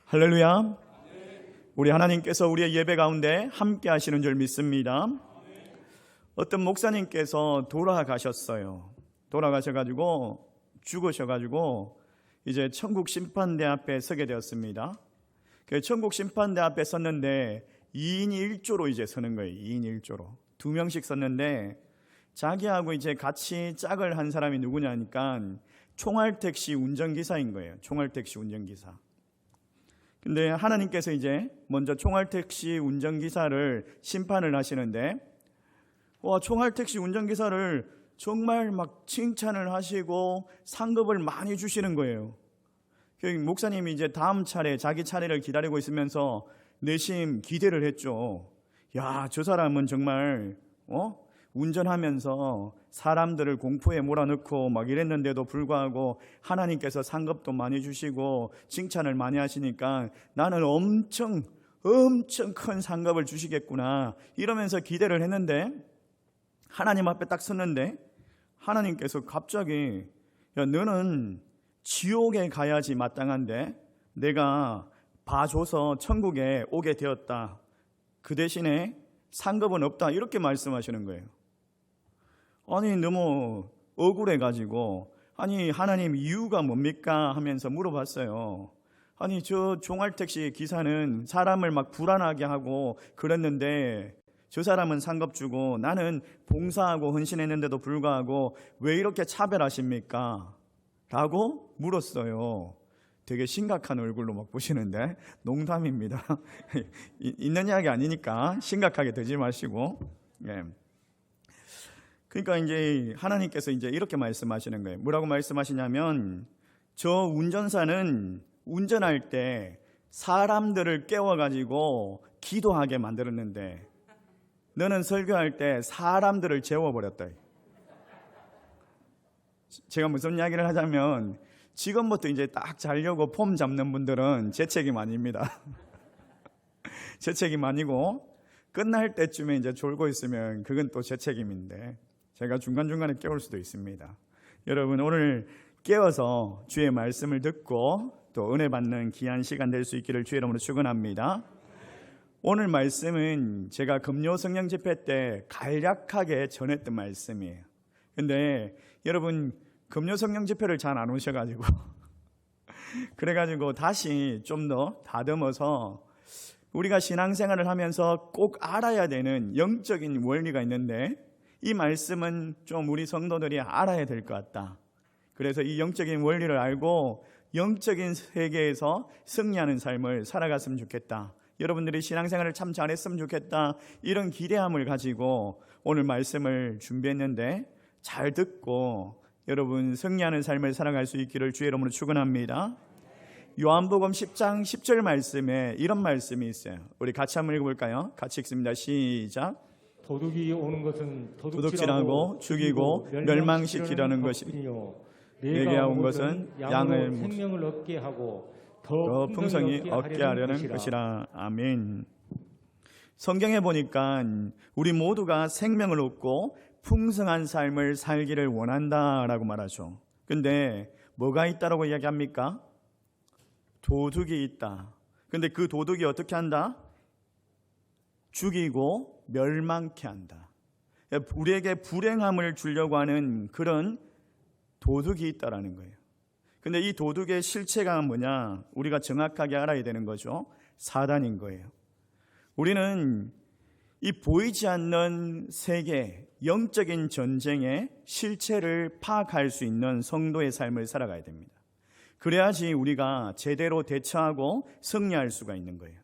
할렐루야. 우리 하나님께서 우리의 예배 가운데 함께 하시는 줄 믿습니다. 어떤 목사님께서 돌아가셨어요. 돌아가셔가지고 죽으셔가지고 이제 천국 심판대 앞에 서게 되었습니다. 그 천국 심판대 앞에 섰는데 2인 1조로 이제 서는 거예요. 2인 1조로 2명씩 섰는데 자기하고 이제 같이 짝을 한 사람이 누구냐니까 총알택시 운전기사인 거예요. 총알택시 운전기사. 근데 하나님께서 이제 먼저 총알택시 운전기사를 심판을 하시는데, 총알택시 운전기사를 정말 막 칭찬을 하시고 상급을 많이 주시는 거예요. 목사님이 이제 다음 차례, 자기 차례를 기다리고 있으면서 내심 기대를 했죠. 야, 저 사람은 정말 운전하면서 사람들을 공포에 몰아넣고 막 이랬는데도 불구하고 하나님께서 상급도 많이 주시고 칭찬을 많이 하시니까 나는 엄청 큰 상급을 주시겠구나 이러면서 기대를 했는데, 하나님 앞에 딱 섰는데 하나님께서 갑자기 야, 너는 지옥에 가야지 마땅한데 내가 봐줘서 천국에 오게 되었다. 그 대신에 상급은 없다. 이렇게 말씀하시는 거예요. 아니, 너무 억울해가지고, 아니, 하나님 이유가 뭡니까? 하면서 물어봤어요. 아니, 저 종알택시 기사는 사람을 막 불안하게 하고 그랬는데 저 사람은 상급 주고 나는 봉사하고 헌신했는데도 불구하고 왜 이렇게 차별하십니까? 라고 물었어요. 되게 심각한 얼굴로 막 보시는데 농담입니다. 있는 이야기 아니니까 심각하게 되지 마시고. 예. 그러니까 이제 하나님께서 이제 이렇게 말씀하시는 거예요. 뭐라고 말씀하시냐면, 저 운전사는 운전할 때 사람들을 깨워가지고 기도하게 만들었는데 너는 설교할 때 사람들을 재워버렸다. 제가 무슨 이야기를 하자면, 지금부터 이제 딱 자려고 폼 잡는 분들은 제 책임 아닙니다. 제 책임 아니고 끝날 때쯤에 이제 졸고 있으면 그건 또 제 책임인데 제가 중간중간에 깨울 수도 있습니다. 여러분, 오늘 깨어서 주의 말씀을 듣고 또 은혜 받는 귀한 시간 될 수 있기를 주의 이름으로 축원합니다. 오늘 말씀은 제가 금요 성령 집회 때 간략하게 전했던 말씀이에요. 근데 여러분, 금요 성령 집회를 잘 안 오셔가지고 그래가지고 다시 좀 더 다듬어서 우리가 신앙생활을 하면서 꼭 알아야 되는 영적인 원리가 있는데 이 말씀은 좀 우리 성도들이 알아야 될 것 같다. 그래서 이 영적인 원리를 알고 영적인 세계에서 승리하는 삶을 살아갔으면 좋겠다. 여러분들이 신앙생활을 참 잘했으면 좋겠다. 이런 기대함을 가지고 오늘 말씀을 준비했는데 잘 듣고 여러분 승리하는 삶을 살아갈 수 있기를 주의 이름으로 축원합니다. 요한복음 10장 10절 말씀에 이런 말씀이 있어요. 우리 같이 한번 읽어볼까요? 같이 읽습니다. 시작. 도둑이 오는 것은 도둑질하고 죽이고 멸망시키려는 것이요 내게 온 것은 양을 생명을 얻게 하고 더 풍성히 얻게 하려는 것이라. 아멘. 성경에 보니까 우리 모두가 생명을 얻고 풍성한 삶을 살기를 원한다라고 말하죠. 근데 뭐가 있다라고 이야기합니까? 도둑이 있다. 근데 그 도둑이 어떻게 한다? 죽이고 멸망케 한다. 우리에게 불행함을 주려고 하는 그런 도둑이 있다라는 거예요. 근데 이 도둑의 실체가 뭐냐? 우리가 정확하게 알아야 되는 거죠. 사단인 거예요. 우리는 이 보이지 않는 세계, 영적인 전쟁의 실체를 파악할 수 있는 성도의 삶을 살아가야 됩니다. 그래야지 우리가 제대로 대처하고 승리할 수가 있는 거예요.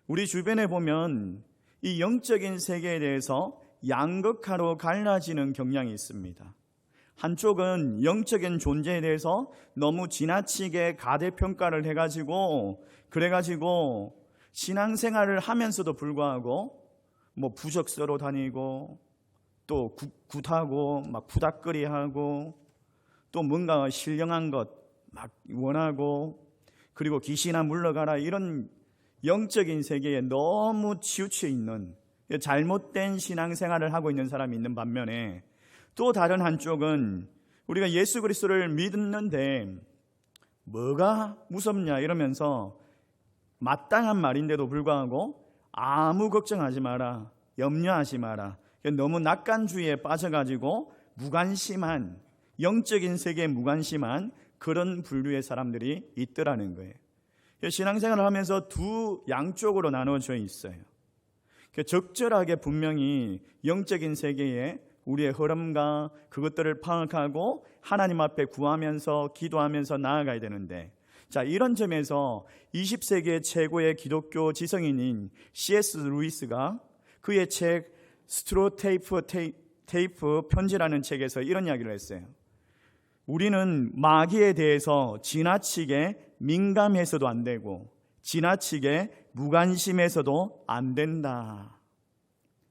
우리 주변에 보면 이 영적인 세계에 대해서 양극화로 갈라지는 경향이 있습니다. 한쪽은 영적인 존재에 대해서 너무 지나치게 가대평가를 해가지고 그래가지고 신앙생활을 하면서도 불구하고 뭐 부적서로 다니고 또 굿하고 막 부닥거리하고 또 뭔가 신령한 것 막 원하고 그리고 귀신아 물러가라 이런 영적인 세계에 너무 치우쳐 있는 잘못된 신앙생활을 하고 있는 사람이 있는 반면에 또 다른 한쪽은 우리가 예수 그리스도를 믿는데 뭐가 무섭냐 이러면서 마땅한 말인데도 불구하고 아무 걱정하지 마라, 염려하지 마라, 너무 낙관주의에 빠져가지고 무관심한, 영적인 세계에 무관심한 그런 분류의 사람들이 있더라는 거예요. 신앙생활을 하면서 두 양쪽으로 나눠져 있어요. 적절하게 분명히 영적인 세계에 우리의 흐름과 그것들을 파악하고 하나님 앞에 구하면서 기도하면서 나아가야 되는데, 자, 이런 점에서 20세기의 최고의 기독교 지성인인 C.S. 루이스가 그의 책 스트로 테이프 편지라는 책에서 이런 이야기를 했어요. 우리는 마귀에 대해서 지나치게 민감해서도 안 되고 지나치게 무관심해서도 안 된다.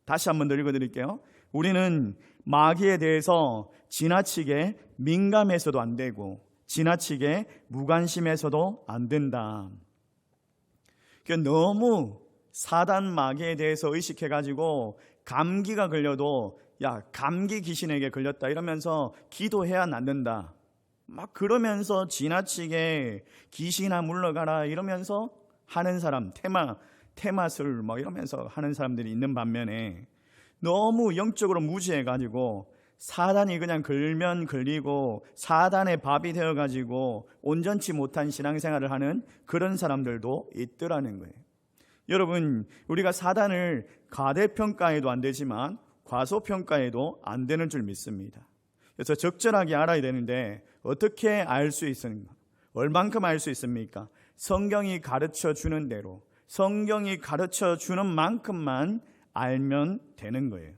다시 한번 더 읽어드릴게요. 우리는 마귀에 대해서 지나치게 민감해서도 안 되고 지나치게 무관심해서도 안 된다. 너무 사단 마귀에 대해서 의식해가지고 감기가 걸려도 야, 감기 귀신에게 걸렸다 이러면서 기도해야 낫는다. 막 그러면서 지나치게 귀신아 물러가라 이러면서 하는 사람, 테마술 뭐 이러면서 하는 사람들이 있는 반면에 너무 영적으로 무지해가지고 사단이 그냥 걸면 걸리고 사단의 밥이 되어가지고 온전치 못한 신앙생활을 하는 그런 사람들도 있더라는 거예요. 여러분, 우리가 사단을 과대평가해도 안 되지만 과소평가해도 안 되는 줄 믿습니다. 그래서 적절하게 알아야 되는데 어떻게 알 수 있습니까? 얼만큼 알 수 있습니까? 성경이 가르쳐 주는 대로, 성경이 가르쳐 주는 만큼만 알면 되는 거예요.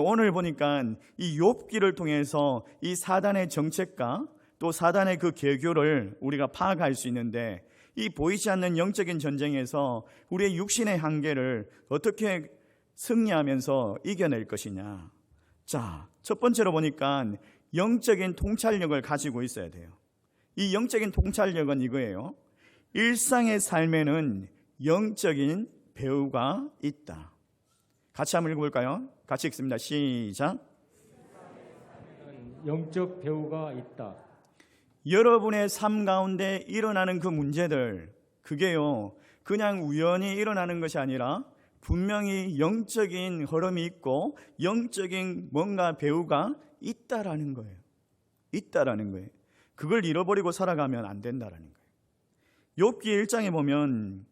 오늘 보니까 이 욥기를 통해서 이 사단의 정책과 또 사단의 그 계교를 우리가 파악할 수 있는데, 이 보이지 않는 영적인 전쟁에서 우리의 육신의 한계를 어떻게 승리하면서 이겨낼 것이냐. 자, 첫 번째로 보니까 영적인 통찰력을 가지고 있어야 돼요. 이 영적인 통찰력은 이거예요. 일상의 삶에는 영적인 배우가 있다. 같이 한번 읽어볼까요? 같이 읽습니다. 시작. 영적 배우가 있다. 여러분의 삶 가운데 일어나는 그 문제들, 그게요 그냥 우연히 일어나는 것이 아니라 분명히 영적인 흐름이 있고 영적인 뭔가 배우가 있다라는 거예요. 있다라는 거예요. 그걸 잃어버리고 살아가면 안 된다라는 거예요. 욥기 1장에 보면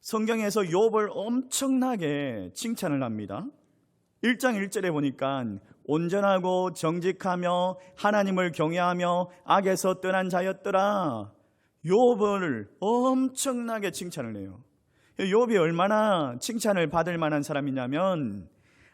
성경에서 욥을 엄청나게 칭찬을 합니다. 1장 1절에 보니까 온전하고 정직하며 하나님을 경외하며 악에서 떠난 자였더라. 욥을 엄청나게 칭찬을 해요. 욥이 얼마나 칭찬을 받을 만한 사람이냐면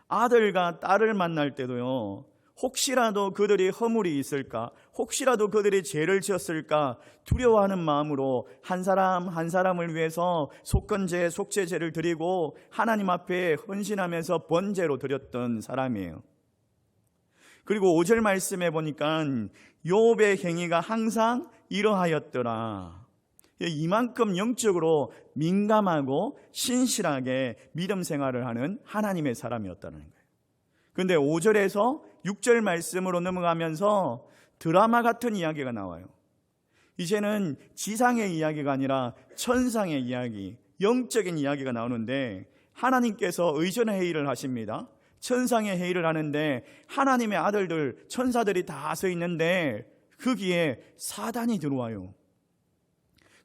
아들과 딸을 만날 때도요, 혹시라도 그들이 허물이 있을까, 혹시라도 그들이 죄를 지었을까 두려워하는 마음으로 한 사람 한 사람을 위해서 속건제, 속죄제를 드리고 하나님 앞에 헌신하면서 번제로 드렸던 사람이에요. 그리고 5절 말씀에 보니까 욥의 행위가 항상 이러하였더라. 이만큼 영적으로 민감하고 신실하게 믿음 생활을 하는 하나님의 사람이었다는 거예요. 그런데 5절에서 6절 말씀으로 넘어가면서 드라마 같은 이야기가 나와요. 이제는 지상의 이야기가 아니라 천상의 이야기, 영적인 이야기가 나오는데 하나님께서 의전의 회의를 하십니다. 천상의 회의를 하는데 하나님의 아들들, 천사들이 다 서 있는데 거기에 사단이 들어와요.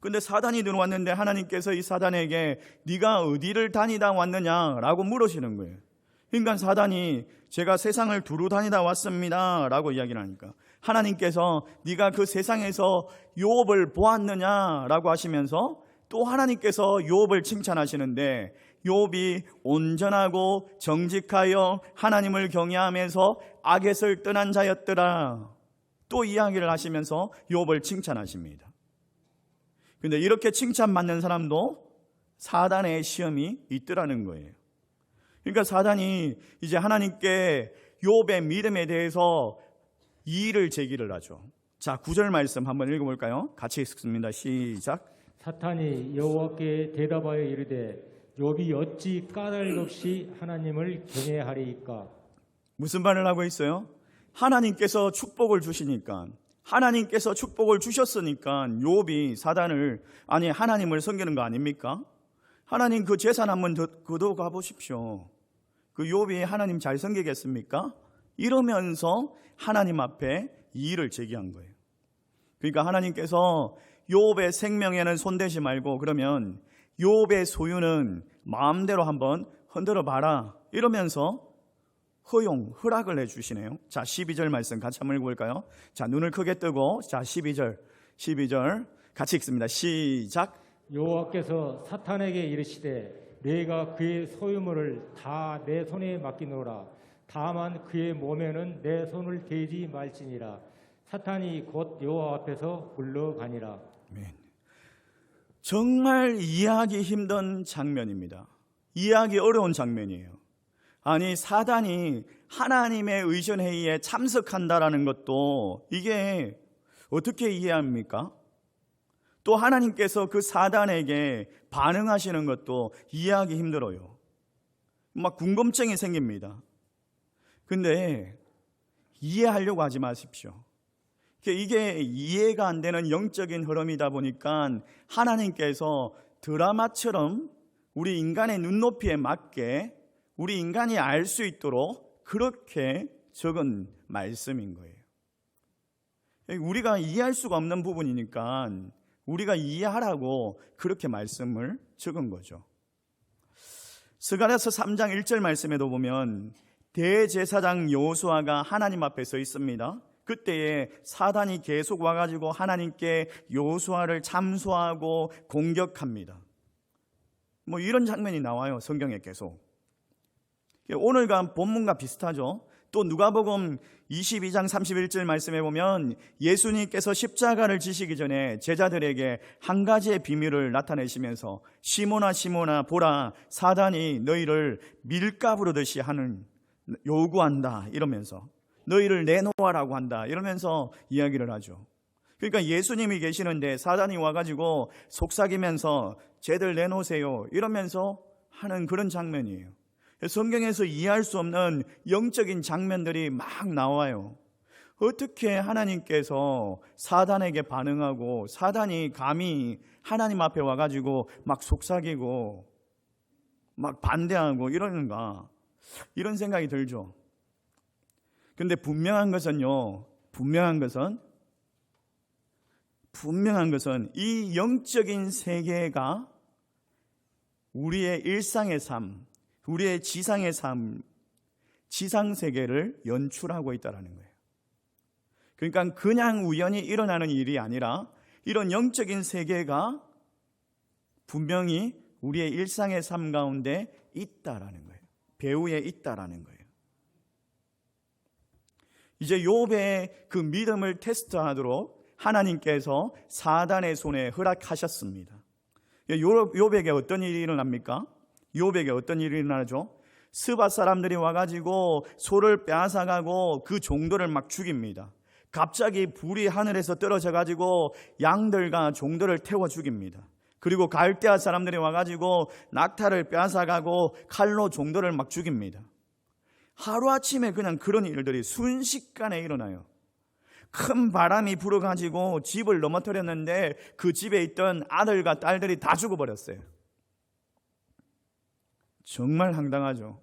근데 사단이 들어왔는데 하나님께서 이 사단에게 네가 어디를 다니다 왔느냐라고 물으시는 거예요. 그러니까 사단이 제가 세상을 두루 다니다 왔습니다 라고 이야기를 하니까 하나님께서 네가 그 세상에서 욥을 보았느냐라고 하시면서 또 하나님께서 욥을 칭찬하시는데 욥이 온전하고 정직하여 하나님을 경외하면서 악에서 떠난 자였더라. 또 이야기를 하시면서 욥을 칭찬하십니다. 근데 이렇게 칭찬받는 사람도 사단의 시험이 있더라는 거예요. 그러니까 사단이 이제 하나님께 욥의 믿음에 대해서 이의를 제기를 하죠. 자, 9절 말씀 한번 읽어볼까요? 같이 읽습니다. 시작. 사탄이 여호와께 대답하여 이르되 욥이 어찌 까닭 없이 하나님을 경외하리이까. 무슨 말을 하고 있어요? 하나님께서 축복을 주시니까, 하나님께서 축복을 주셨으니까 욥이 사단을, 아니 하나님을 섬기는 거 아닙니까? 하나님 그 재산 한번 거둬 가보십시오. 그 욥이 하나님 잘 섬기겠습니까? 이러면서 하나님 앞에 이의를 제기한 거예요. 그러니까 하나님께서 욥의 생명에는 손대지 말고 그러면 욥의 소유는 마음대로 한번 흔들어 봐라 이러면서 허락을 해주시네요. 자, 12절 말씀 같이 한번 읽어볼까요? 자, 눈을 크게 뜨고, 자, 12절 같이 읽습니다. 시작. 여호와께서 사탄에게 이르시되 내가 그의 소유물을 다 내 손에 맡기노라. 다만 그의 몸에는 내 손을 대지 말지니라. 사탄이 곧 여호와 앞에서 물러가니라. 아멘. 정말 이해하기 힘든 장면입니다. 이해하기 어려운 장면이에요. 아니 사단이 하나님의 의전회의에 참석한다라는 것도 이게 어떻게 이해합니까? 또 하나님께서 그 사단에게 반응하시는 것도 이해하기 힘들어요. 막 궁금증이 생깁니다. 근데 이해하려고 하지 마십시오. 이게 이해가 안 되는 영적인 흐름이다 보니까 하나님께서 드라마처럼 우리 인간의 눈높이에 맞게 우리 인간이 알 수 있도록 그렇게 적은 말씀인 거예요. 우리가 이해할 수가 없는 부분이니까 우리가 이해하라고 그렇게 말씀을 적은 거죠. 스가랴서 3장 1절 말씀에도 보면 대제사장 여호수아가 하나님 앞에 서 있습니다. 그때에 사단이 계속 와가지고 하나님께 여호수아를 참소하고 공격합니다. 뭐 이런 장면이 나와요, 성경에 계속. 오늘과 본문과 비슷하죠. 또 누가복음 22장 31절 말씀에 보면 예수님께서 십자가를 지시기 전에 제자들에게 한 가지의 비밀을 나타내시면서 시몬아 시몬아 보라 사단이 너희를 밀가부르듯이 하는 요구한다 이러면서 너희를 내놓아라고 한다 이러면서 이야기를 하죠. 그러니까 예수님이 계시는데 사단이 와가지고 속삭이면서 쟤들 내놓으세요 이러면서 하는 그런 장면이에요. 성경에서 이해할 수 없는 영적인 장면들이 막 나와요. 어떻게 하나님께서 사단에게 반응하고 사단이 감히 하나님 앞에 와가지고 막 속삭이고 막 반대하고 이러는가, 이런 생각이 들죠. 근데 분명한 것은 이 영적인 세계가 우리의 일상의 삶, 우리의 지상의 삶, 지상세계를 연출하고 있다는 거예요. 그러니까 그냥 우연히 일어나는 일이 아니라 이런 영적인 세계가 분명히 우리의 일상의 삶 가운데 있다라는 거예요. 배후에 있다라는 거예요. 이제 욥의 그 믿음을 테스트하도록 하나님께서 사단의 손에 허락하셨습니다. 욥에게 어떤 일이 일어납니까? 욥에게 어떤 일이 일어나죠? 스밧 사람들이 와가지고 소를 빼앗아가고 그 종들을 막 죽입니다. 갑자기 불이 하늘에서 떨어져가지고 양들과 종들을 태워 죽입니다. 그리고 갈대아 사람들이 와가지고 낙타를 빼앗아가고 칼로 종들을 막 죽입니다. 하루아침에 그냥 그런 일들이 순식간에 일어나요. 큰 바람이 불어가지고 집을 넘어뜨렸는데 그 집에 있던 아들과 딸들이 다 죽어버렸어요. 정말 황당하죠.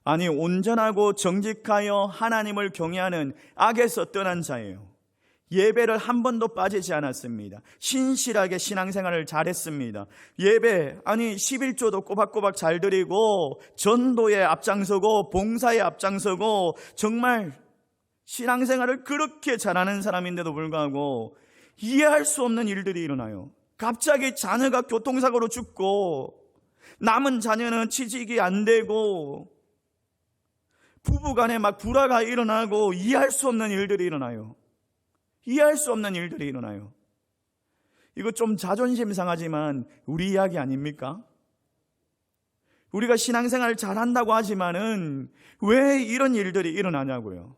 아니 온전하고 정직하여 하나님을 경외하는 악에서 떠난 자예요. 예배를 한 번도 빠지지 않았습니다. 신실하게 신앙생활을 잘했습니다. 예배, 아니 11조도 꼬박꼬박 잘 드리고 전도에 앞장서고 봉사에 앞장서고 정말 신앙생활을 그렇게 잘하는 사람인데도 불구하고 이해할 수 없는 일들이 일어나요. 갑자기 자녀가 교통사고로 죽고 남은 자녀는 취직이 안 되고 부부간에 막 불화가 일어나고 이해할 수 없는 일들이 일어나요. 이해할 수 없는 일들이 일어나요. 이거 좀 자존심 상하지만 우리 이야기 아닙니까? 우리가 신앙생활 잘한다고 하지만은 왜 이런 일들이 일어나냐고요.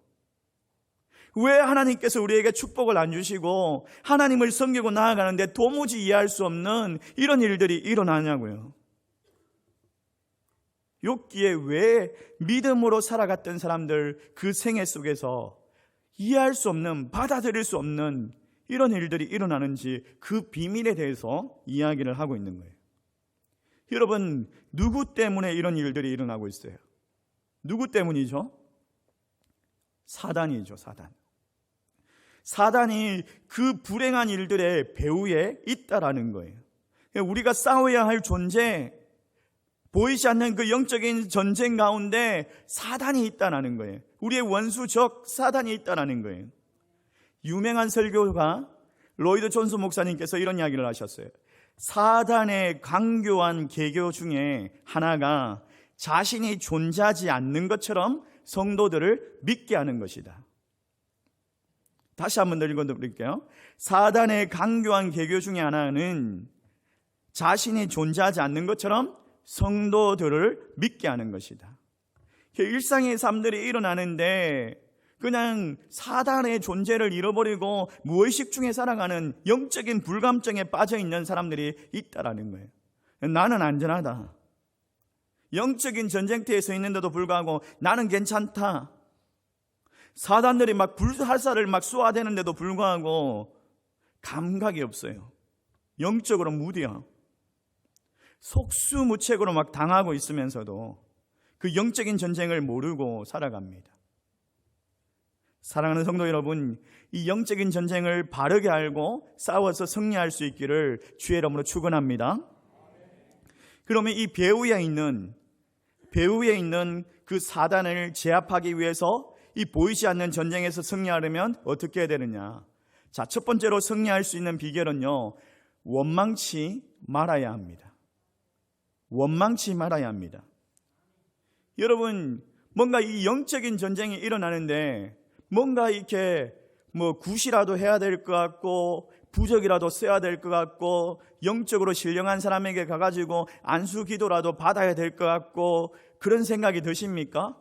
왜 하나님께서 우리에게 축복을 안 주시고 하나님을 섬기고 나아가는데 도무지 이해할 수 없는 이런 일들이 일어나냐고요. 욥기에 왜 믿음으로 살아갔던 사람들 그 생애 속에서 이해할 수 없는, 받아들일 수 없는 이런 일들이 일어나는지 그 비밀에 대해서 이야기를 하고 있는 거예요. 여러분, 누구 때문에 이런 일들이 일어나고 있어요? 누구 때문이죠? 사단이죠, 사단. 사단이 그 불행한 일들의 배후에 있다라는 거예요. 우리가 싸워야 할 존재, 보이지 않는 그 영적인 전쟁 가운데 사단이 있다라는 거예요. 우리의 원수 적 사단이 있다라는 거예요. 유명한 설교가 로이드 존스 목사님께서 이런 이야기를 하셨어요. 사단의 강교한 계교 중에 하나가 자신이 존재하지 않는 것처럼 성도들을 믿게 하는 것이다. 다시 한번 더 읽어드릴게요. 사단의 강교한 계교 중에 하나는 자신이 존재하지 않는 것처럼 성도들을 믿게 하는 것이다. 일상의 삶들이 일어나는데 그냥 사단의 존재를 잃어버리고 무의식 중에 살아가는 영적인 불감증에 빠져 있는 사람들이 있다라는 거예요. 나는 안전하다. 영적인 전쟁터에 서 있는데도 불구하고 나는 괜찮다. 사단들이 막 불살사를 막 쏘아대는데도 불구하고 감각이 없어요. 영적으로 무디야. 속수무책으로 막 당하고 있으면서도 그 영적인 전쟁을 모르고 살아갑니다. 사랑하는 성도 여러분, 이 영적인 전쟁을 바르게 알고 싸워서 승리할 수 있기를 주의 이름으로 축원합니다. 그러면 이 배후에 있는 그 사단을 제압하기 위해서 이 보이지 않는 전쟁에서 승리하려면 어떻게 해야 되느냐? 자, 첫 번째로 승리할 수 있는 비결은요, 원망치 말아야 합니다. 원망치 말아야 합니다. 여러분, 뭔가 이 영적인 전쟁이 일어나는데 뭔가 이렇게 굿이라도 해야 될 것 같고 부적이라도 써야 될 것 같고 영적으로 신령한 사람에게 가가지고 안수 기도라도 받아야 될 것 같고 그런 생각이 드십니까?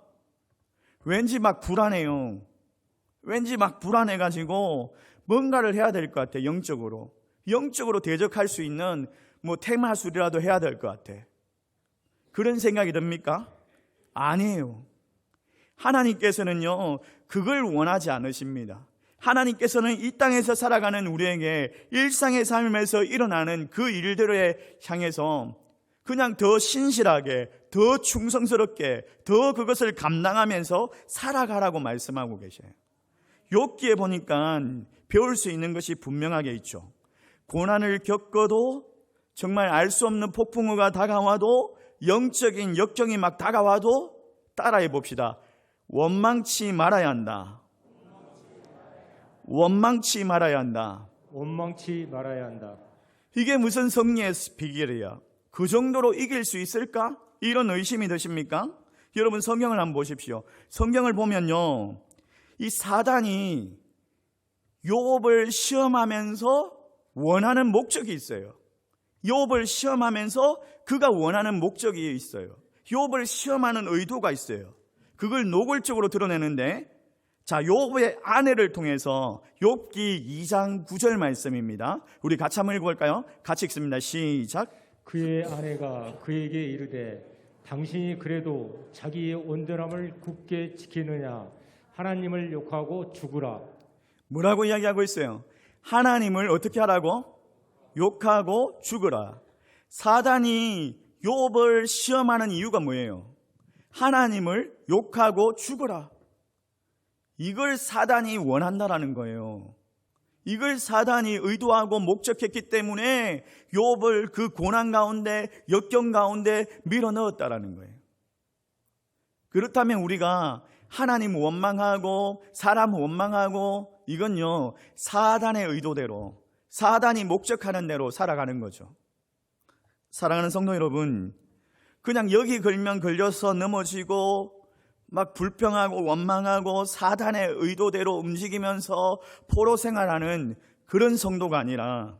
왠지 막 불안해요. 왠지 막 불안해가지고 뭔가를 해야 될 것 같아. 영적으로 대적할 수 있는 테마술이라도 해야 될 것 같아. 그런 생각이 듭니까? 아니에요. 하나님께서는요, 그걸 원하지 않으십니다. 하나님께서는 이 땅에서 살아가는 우리에게 일상의 삶에서 일어나는 그 일들에 향해서 그냥 더 신실하게, 더 충성스럽게, 더 그것을 감당하면서 살아가라고 말씀하고 계셔요. 욥기에 보니까 배울 수 있는 것이 분명하게 있죠. 고난을 겪어도 정말 알 수 없는 폭풍우가 다가와도 영적인 역경이 막 다가와도 따라해 봅시다. 원망치 말아야 한다. 원망치 말아야 한다. 원망치 말아야 한다. 이게 무슨 승리의 비결이야? 그 정도로 이길 수 있을까? 이런 의심이 드십니까? 여러분, 성경을 한번 보십시오. 성경을 보면요, 이 사단이 욥을 시험하면서 원하는 목적이 있어요. 욥을 시험하면서 그가 원하는 목적이 있어요. 욥을 시험하는 의도가 있어요. 그걸 노골적으로 드러내는데, 자, 욥의 아내를 통해서 욥기 2장 9절 말씀입니다. 우리 같이 한번 읽어볼까요? 같이 읽습니다. 시작. 그의 아내가 그에게 이르되 당신이 그래도 자기의 온전함을 굳게 지키느냐? 하나님을 욕하고 죽으라. 뭐라고 이야기하고 있어요? 하나님을 어떻게 하라고? 욕하고 죽으라. 사단이 욥을 시험하는 이유가 뭐예요? 하나님을 욕하고 죽으라. 이걸 사단이 원한다라는 거예요. 이걸 사단이 의도하고 목적했기 때문에 욥을 그 고난 가운데, 역경 가운데 밀어넣었다라는 거예요. 그렇다면 우리가 하나님 원망하고 사람 원망하고 이건요, 사단의 의도대로, 사단이 목적하는 대로 살아가는 거죠. 사랑하는 성도 여러분, 그냥 여기 걸면 걸려서 넘어지고 막 불평하고 원망하고 사단의 의도대로 움직이면서 포로 생활하는 그런 성도가 아니라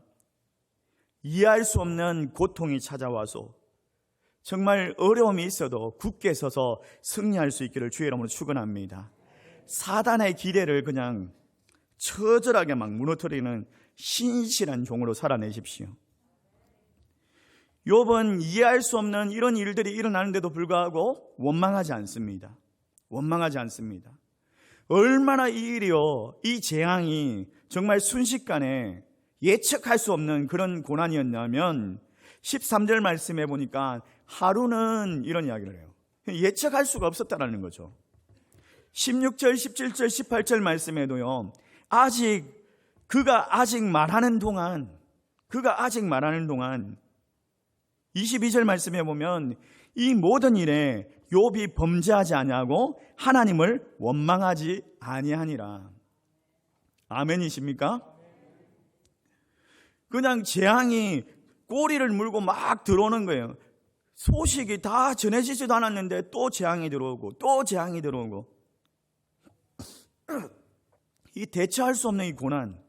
이해할 수 없는 고통이 찾아와서 정말 어려움이 있어도 굳게 서서 승리할 수 있기를 주의 이름으로 축원합니다. 사단의 기대를 그냥 처절하게 막 무너뜨리는 신실한 종으로 살아내십시오. 욥은 이해할 수 없는 이런 일들이 일어나는데도 불구하고 원망하지 않습니다. 원망하지 않습니다. 얼마나 이 일이요, 이 재앙이 정말 순식간에 예측할 수 없는 그런 고난이었냐면 13절 말씀해 보니까 하루는 이런 이야기를 해요. 예측할 수가 없었다라는 거죠. 16절, 17절, 18절 말씀에도요, 그가 아직 말하는 동안 22절 말씀해 보면 이 모든 일에 욥이 범죄하지 아니하고 하나님을 원망하지 아니하니라. 아멘이십니까? 그냥 재앙이 꼬리를 물고 막 들어오는 거예요. 소식이 다 전해지지도 않았는데 또 재앙이 들어오고 또 재앙이 들어오고, 이 대처할 수 없는 이 고난,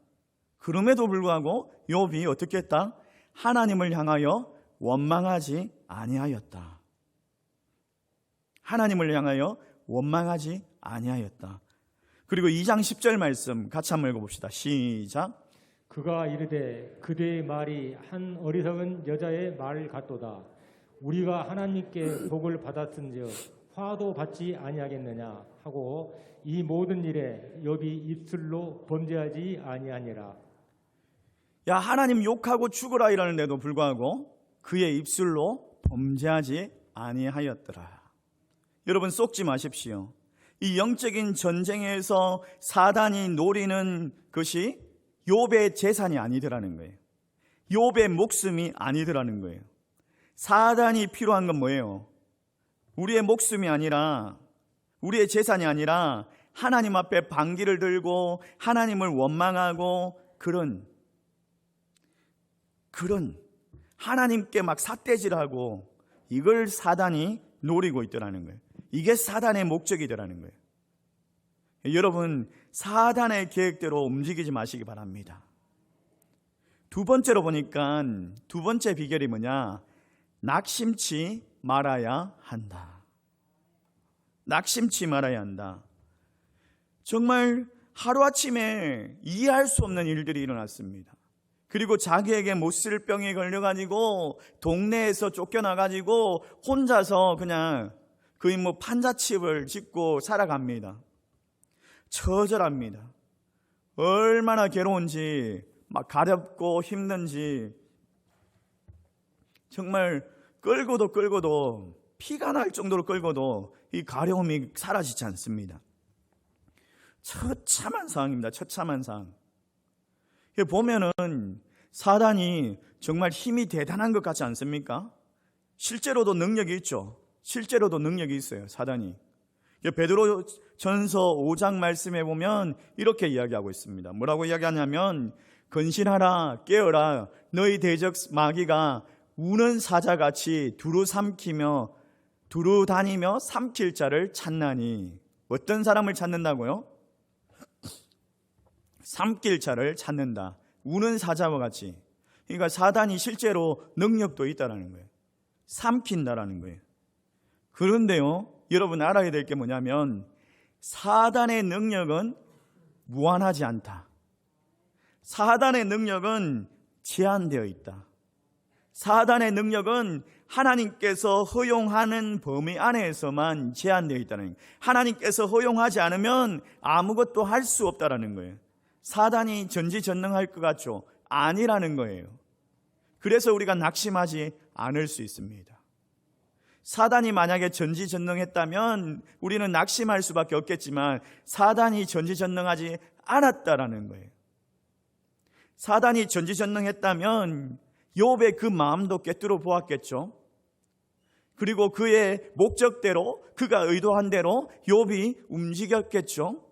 그럼에도 불구하고 욥이 어떻게 했다? 하나님을 향하여 원망하지 아니하였다. 하나님을 향하여 원망하지 아니하였다. 그리고 2장 10절 말씀 같이 한번 읽어봅시다. 시작. 그가 이르되 그대의 말이 한 어리석은 여자의 말 같도다. 우리가 하나님께 복을 받았은즉 화도 받지 아니하겠느냐 하고 이 모든 일에 욥이 입술로 범죄하지 아니하니라. 야, 하나님 욕하고 죽으라 이러는데도 불구하고 그의 입술로 범죄하지 아니하였더라. 여러분, 속지 마십시오. 이 영적인 전쟁에서 사단이 노리는 것이 욥의 재산이 아니더라는 거예요. 욥의 목숨이 아니더라는 거예요. 사단이 필요한 건 뭐예요? 우리의 목숨이 아니라, 우리의 재산이 아니라 하나님 앞에 반기를 들고 하나님을 원망하고 그런 하나님께 막 삿대질하고, 이걸 사단이 노리고 있더라는 거예요. 이게 사단의 목적이더라는 거예요. 여러분, 사단의 계획대로 움직이지 마시기 바랍니다. 두 번째로 보니까 두 번째 비결이 뭐냐? 낙심치 말아야 한다. 낙심치 말아야 한다. 정말 하루아침에 이해할 수 없는 일들이 일어났습니다. 그리고 자기에게 못 쓸 병에 걸려가지고 동네에서 쫓겨나가지고 혼자서 그냥 거의 판자칩을 짓고 살아갑니다. 처절합니다. 얼마나 괴로운지, 막 가렵고 힘든지, 정말 끌고도 피가 날 정도로 끌고도 이 가려움이 사라지지 않습니다. 처참한 상황입니다. 처참한 상황. 보면은 사단이 정말 힘이 대단한 것 같지 않습니까? 실제로도 능력이 있죠. 실제로도 능력이 있어요, 사단이. 베드로 전서 5장 말씀에 보면 이렇게 이야기하고 있습니다. 뭐라고 이야기하냐면, 근신하라, 깨어라, 너희 대적 마귀가 우는 사자같이 두루 다니며 삼킬 자를 찾나니. 어떤 사람을 찾는다고요? 삼킬 자를 찾는다. 우는 사자와 같이. 그러니까 사단이 실제로 능력도 있다는 거예요. 삼킨다라는 거예요. 그런데요, 여러분 알아야 될 게 뭐냐면, 사단의 능력은 무한하지 않다. 사단의 능력은 제한되어 있다. 사단의 능력은 하나님께서 허용하는 범위 안에서만 제한되어 있다는 거예요. 하나님께서 허용하지 않으면 아무것도 할 수 없다라는 거예요. 사단이 전지전능할 것 같죠? 아니라는 거예요. 그래서 우리가 낙심하지 않을 수 있습니다. 사단이 만약에 전지전능했다면 우리는 낙심할 수밖에 없겠지만, 사단이 전지전능하지 않았다라는 거예요. 사단이 전지전능했다면 욥의 그 마음도 꿰뚫어 보았겠죠. 그리고 그의 목적대로, 그가 의도한 대로 욥이 움직였겠죠.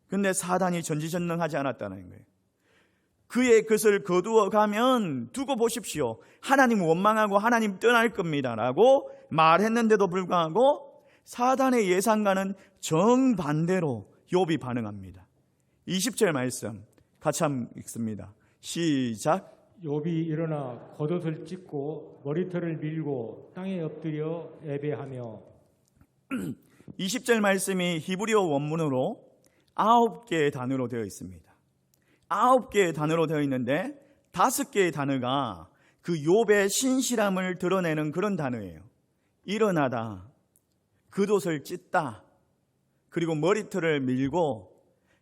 근데 사단이 전지전능하지 않았다는 거예요. 그의 것을 거두어 가면 두고 보십시오, 하나님 원망하고 하나님 떠날 겁니다 라고 말했는데도 불구하고 사단의 예상과는 정반대로 욥이 반응합니다. 20절 말씀 같이 한번 읽습니다. 시작. 욥이 일어나 겉옷을 찢고 머리털을 밀고 땅에 엎드려 애배하며. 20절 말씀이 히브리어 원문으로 9개의 단어로 되어 있습니다. 9개의 단어로 되어 있는데 5개의 단어가 그 욥의 신실함을 드러내는 그런 단어예요. 일어나다, 겉옷을 찢다, 그리고 머리털을 밀고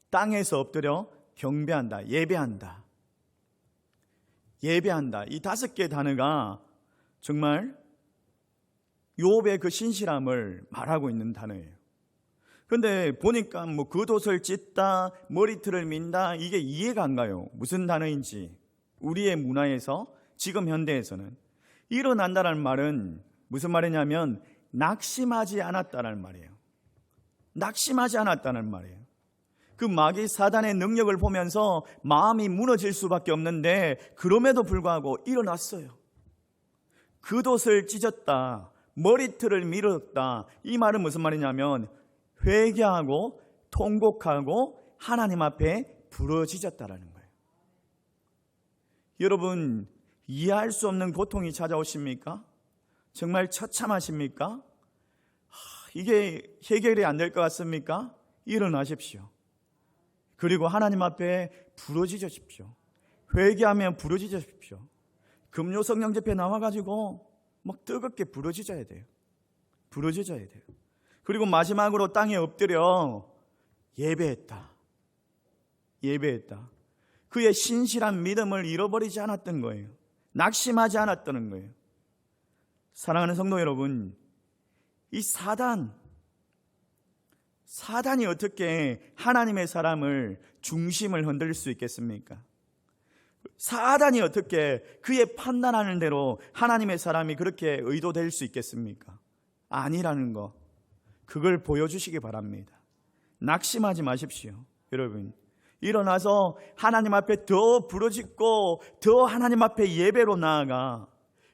땅에서 엎드려 경배한다, 예배한다. 예배한다. 이 5개의 단어가 정말 욥의 그 신실함을 말하고 있는 단어예요. 그런데 보니까 뭐 겉옷을 찢다, 머리털을 민다, 이게 이해가 안 가요. 무슨 단어인지. 우리의 문화에서, 지금 현대에서는 일어난다는 말은 무슨 말이냐면 낙심하지 않았다는 말이에요. 낙심하지 않았다는 말이에요. 그 마귀 사단의 능력을 보면서 마음이 무너질 수밖에 없는데 그럼에도 불구하고 일어났어요. 겉옷을 찢었다, 머리털을 밀었다. 이 말은 무슨 말이냐면 회개하고 통곡하고 하나님 앞에 부러지졌다라는 거예요. 여러분, 이해할 수 없는 고통이 찾아오십니까? 정말 처참하십니까? 이게 해결이 안 될 것 같습니까? 일어나십시오. 그리고 하나님 앞에 부러지십시오. 회개하면 부러지십시오. 금요 성령 집회 나와가지고 막 뜨겁게 부러지져야 돼요. 부러지져야 돼요. 그리고 마지막으로 땅에 엎드려 예배했다. 예배했다. 그의 신실한 믿음을 잃어버리지 않았던 거예요. 낙심하지 않았다는 거예요. 사랑하는 성도 여러분, 이 사단이 어떻게 하나님의 사람을 중심을 흔들 수 있겠습니까? 사단이 어떻게 그의 판단하는 대로 하나님의 사람이 그렇게 의도될 수 있겠습니까? 아니라는 거, 그걸 보여주시기 바랍니다. 낙심하지 마십시오. 여러분, 일어나서 하나님 앞에 더 부르짖고 더 하나님 앞에 예배로 나아가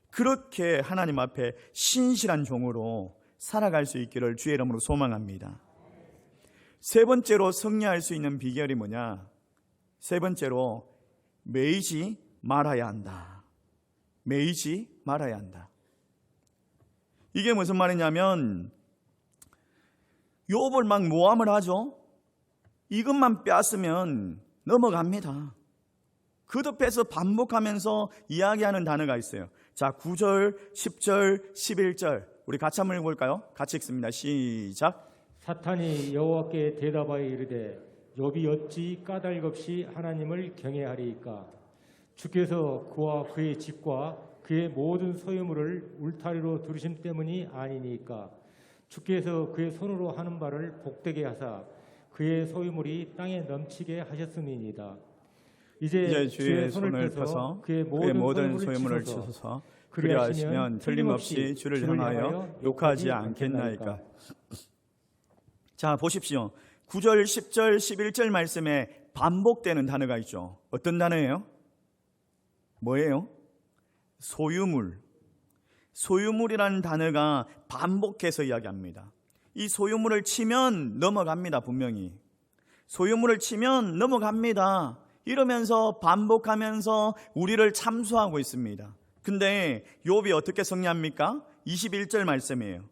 그렇게 하나님 앞에 신실한 종으로 살아갈 수 있기를 주의 이름으로 소망합니다. 세 번째로 승리할 수 있는 비결이 뭐냐? 세 번째로 매이지 말아야 한다. 매이지 말아야 한다. 이게 무슨 말이냐면 욥을 막 모함을 하죠. 이것만 빼앗으면 넘어갑니다. 거듭해서 반복하면서 이야기하는 단어가 있어요. 자, 9절, 10절, 11절 우리 같이 한번 읽어볼까요? 같이 읽습니다. 시작. 사탄이 여호와께 대답하여 이르되 욥이 어찌 까닭 없이 하나님을 경외하리이까? 주께서 그와 그의 집과 그의 모든 소유물을 울타리로 두르심 때문이 아니니까? 주께서 그의 손으로 하는 바를 복되게 하사 그의 소유물이 땅에 넘치게 하셨음이니이다. 이제 주의 손을 펴서 그의 모든 소유물을 치소서. 그리하시면 틀림없이 주를 향하여 욕하지 않겠나이까. 자, 보십시오. 9절, 10절, 11절 말씀에 반복되는 단어가 있죠. 어떤 단어예요? 뭐예요? 소유물. 소유물이라는 단어가 반복해서 이야기합니다. 이 소유물을 치면 넘어갑니다. 분명히 소유물을 치면 넘어갑니다. 이러면서 반복하면서 우리를 참수하고 있습니다. 근데 욥이 어떻게 승리합니까? 21절 말씀이에요.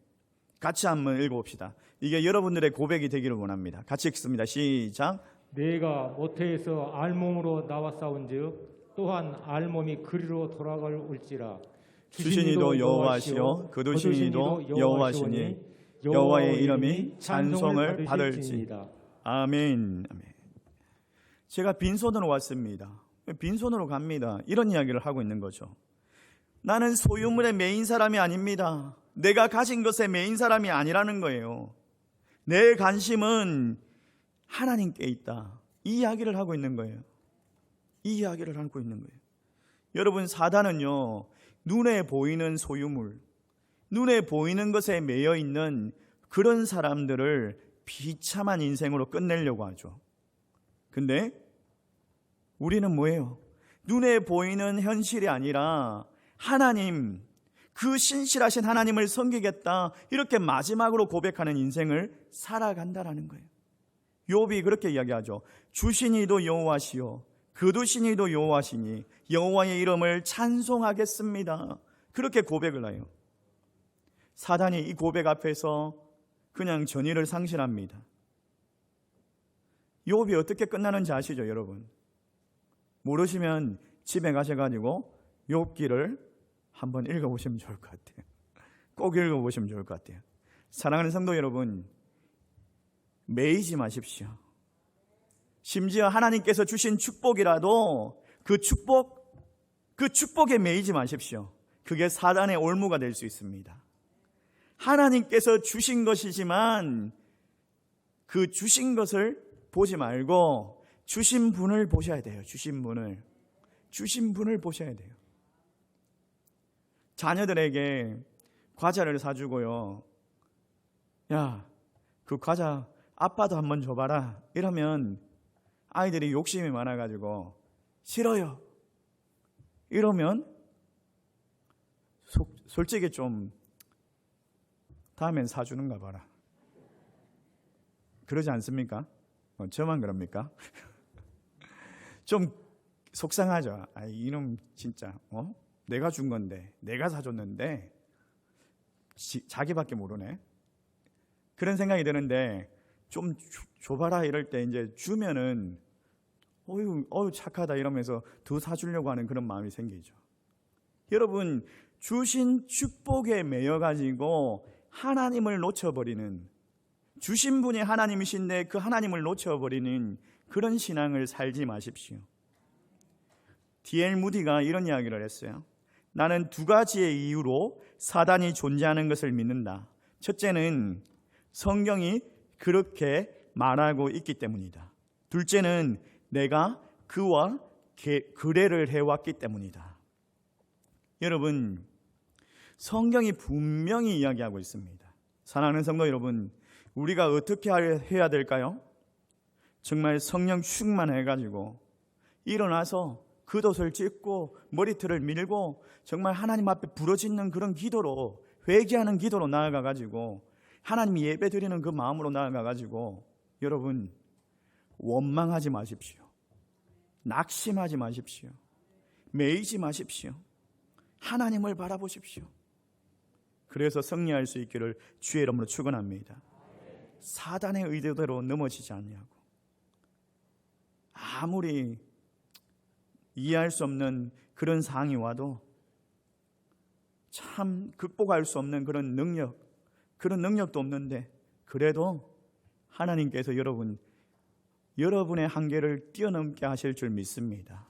같이 한번 읽어봅시다. 이게 여러분들의 고백이 되기를 원합니다. 같이 읽습니다. 시작. 내가 모태에서 알몸으로 나왔사온즉 또한 알몸이 그리로 돌아갈 올지라. 주신 이도 여호와시요 거두신 이도 여호와시니 여호와의 이름이 찬송을 받을지니이다. 아멘. 아멘. 제가 빈손으로 왔습니다. 빈손으로 갑니다. 이런 이야기를 하고 있는 거죠. 나는 소유물의 메인 사람이 아닙니다. 내가 가진 것의 메인 사람이 아니라는 거예요. 내 관심은 하나님께 있다. 이 이야기를 하고 있는 거예요. 이 이야기를 하고 있는 거예요. 여러분, 사단은요, 눈에 보이는 소유물, 눈에 보이는 것에 매여 있는 그런 사람들을 비참한 인생으로 끝내려고 하죠. 근데 우리는 뭐예요? 눈에 보이는 현실이 아니라 하나님, 그 신실하신 하나님을 섬기겠다, 이렇게 마지막으로 고백하는 인생을 살아간다라는 거예요. 욥이 그렇게 이야기하죠. 주신 이도 여호와시요 거두신 이도 여호와시니 여호와의 이름을 찬송하겠습니다. 그렇게 고백을 해요. 사단이 이 고백 앞에서 그냥 전의를 상실합니다. 욥이 어떻게 끝나는지 아시죠, 여러분? 모르시면 집에 가셔가지고 욥기를 한번 읽어보시면 좋을 것 같아요. 꼭 읽어보시면 좋을 것 같아요. 사랑하는 성도 여러분, 매이지 마십시오. 심지어 하나님께서 주신 축복이라도 그 축복에 매이지 마십시오. 그게 사단의 올무가 될 수 있습니다. 하나님께서 주신 것이지만 그 주신 것을 보지 말고 주신 분을 보셔야 돼요. 주신 분을 보셔야 돼요. 자녀들에게 과자를 사주고요. 야, 그 과자 아빠도 한번 줘봐라. 이러면 아이들이 욕심이 많아가지고 싫어요. 이러면 솔직히 좀 다음엔 사주는가 봐라. 그러지 않습니까? 저만 그럽니까? 좀 속상하죠. 아, 이놈 진짜 내가 준 건데, 내가 사줬는데 자기밖에 모르네. 그런 생각이 드는데 좀 줘봐라 이럴 때 이제 주면은 어유 착하다 이러면서 더 사주려고 하는 그런 마음이 생기죠. 여러분, 주신 축복에 매여가지고 하나님을 놓쳐버리는, 주신 분이 하나님이신데 그 하나님을 놓쳐버리는 그런 신앙을 살지 마십시오. D.L. 무디가 이런 이야기를 했어요. 나는 두 가지의 이유로 사단이 존재하는 것을 믿는다. 첫째는 성경이 그렇게 말하고 있기 때문이다. 둘째는 내가 그와 거래를 해왔기 때문이다. 여러분, 성경이 분명히 이야기하고 있습니다. 사랑하는 성도 여러분, 우리가 어떻게 해야 될까요? 정말 성령 충만해가지고 일어나서 겉옷을 찢고 머리털을 밀고 정말 하나님 앞에 부르짖는 그런 기도로, 회개하는 기도로 나아가가지고 하나님 예배 드리는 그 마음으로 나아가가지고 여러분, 원망하지 마십시오. 낙심하지 마십시오. 매이지 마십시오. 하나님을 바라보십시오. 그래서 승리할 수 있기를 주의 이름으로 축원합니다. 사단의 의도대로 넘어지지 않냐고. 아무리 이해할 수 없는 그런 상황이 와도 참 극복할 수 없는 그런 능력도 없는데 그래도 하나님께서 여러분의 한계를 뛰어넘게 하실 줄 믿습니다.